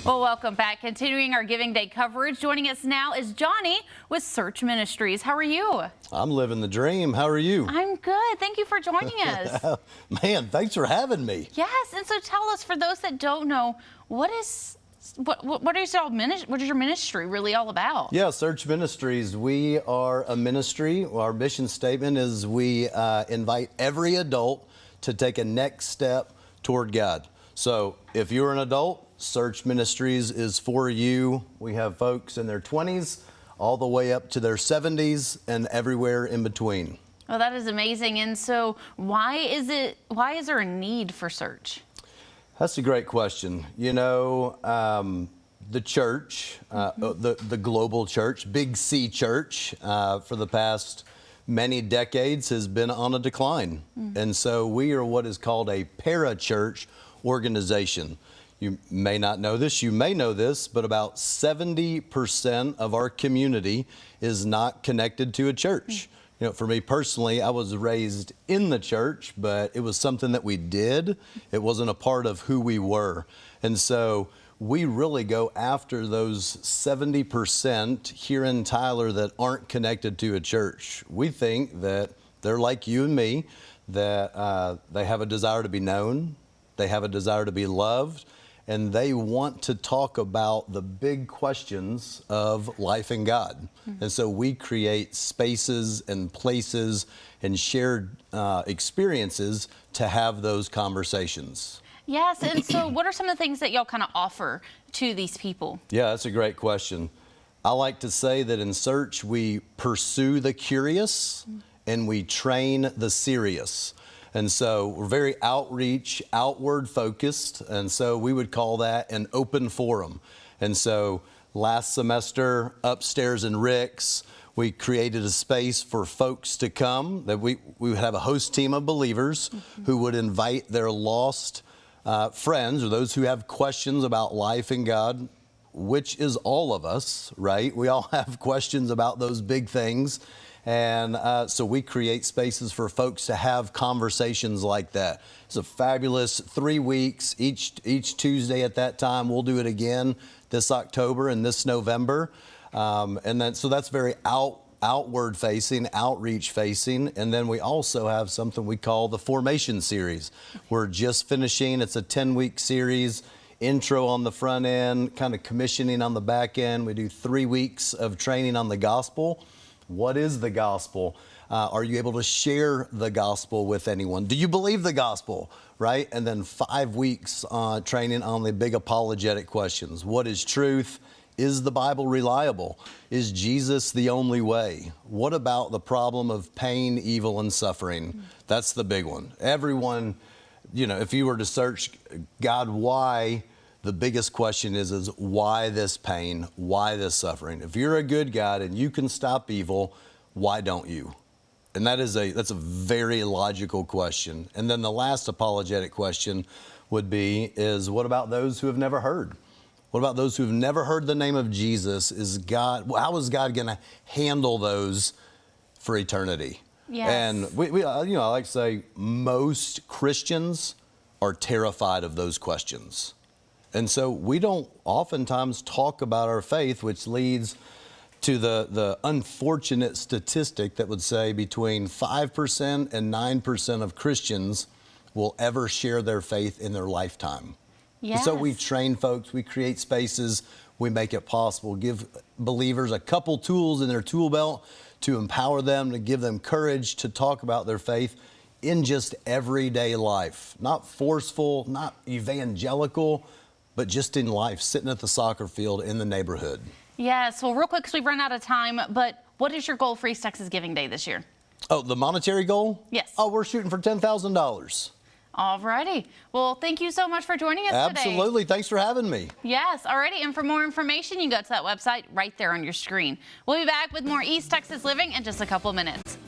Well, welcome back. Continuing our Giving Day coverage. Joining us now is Johnny with Search Ministries. How are you? I'm living the dream. How are you? I'm good. Thank you for joining us. Man, thanks for having me. Yes, and so tell us, for those that don't know, what is your ministry really all about? Yeah, Search Ministries. We are a ministry. Our mission statement is we invite every adult to take a next step toward God. So if you're an adult, Search Ministries is for you. We have folks in their 20s all the way up to their 70s and everywhere in between. Well, that is amazing. And so why is there a need for Search? That's a great question. You know, the church, the global church, Big C church, for the past many decades has been on a decline. And so we are what is called a parachurch organization. You may not know this, you may know this, but about 70% of our community is not connected to a church. You know, for me personally, I was raised in the church, but it was something that we did. It wasn't a part of who we were. And so we really go after those 70% here in Tyler that aren't connected to a church. We think that they're like you and me, that they have a desire to be known, they have a desire to be loved, and they want to talk about the big questions of life and God. And so we create spaces and places and shared experiences to have those conversations. Yes, and so what are some of the things that y'all kind of offer to these people? Yeah, that's a great question. I like to say that in Search, we pursue the curious and we train the serious. And so we're very outreach, outward focused, and so we would call that an open forum. And so last semester, upstairs in Rick's, we created a space for folks to come, that we would have a host team of believers who would invite their lost friends or those who have questions about life and God, which is all of us, right? We all have questions about those big things. And so we create spaces for folks to have conversations like that. It's a fabulous 3 weeks, each Tuesday at that time. We'll do it again this October and this November. And then, so that's very outward facing, outreach facing. And then we also have something we call the Formation Series. We're just finishing, it's a 10-week series, intro on the front end, kind of commissioning on the back end. We do 3 weeks of training on the gospel. What is the gospel? Are you able to share the gospel with anyone? Do you believe the gospel, right? And then 5 weeks training on the big apologetic questions. What is truth? Is the Bible reliable? Is Jesus the only way? What about the problem of pain, evil, and suffering? That's the big one. Everyone, you know, if you were to search God, why? The biggest question is why this pain? Why this suffering? If you're a good God and you can stop evil, why don't you? And that's a very logical question. And then the last apologetic question would be, what about those who have never heard? What about those who have never heard the name of Jesus? How is God going to handle those for eternity? Yes. And I like to say most Christians are terrified of those questions. And so we don't oftentimes talk about our faith, which leads to the unfortunate statistic that would say between 5% and 9% of Christians will ever share their faith in their lifetime. Yes. And so we train folks, we create spaces, we make it possible, give believers a couple tools in their tool belt to empower them, to give them courage to talk about their faith in just everyday life. Not forceful, not evangelical, but just in life, sitting at the soccer field in the neighborhood. Yes, well, real quick, because we've run out of time, but what is your goal for East Texas Giving Day this year? Oh, the monetary goal? Yes. Oh, we're shooting for $10,000. All righty. Well, thank you so much for joining us today. Absolutely. Thanks for having me. Yes, alrighty. And for more information, you can go to that website right there on your screen. We'll be back with more East Texas Living in just a couple of minutes.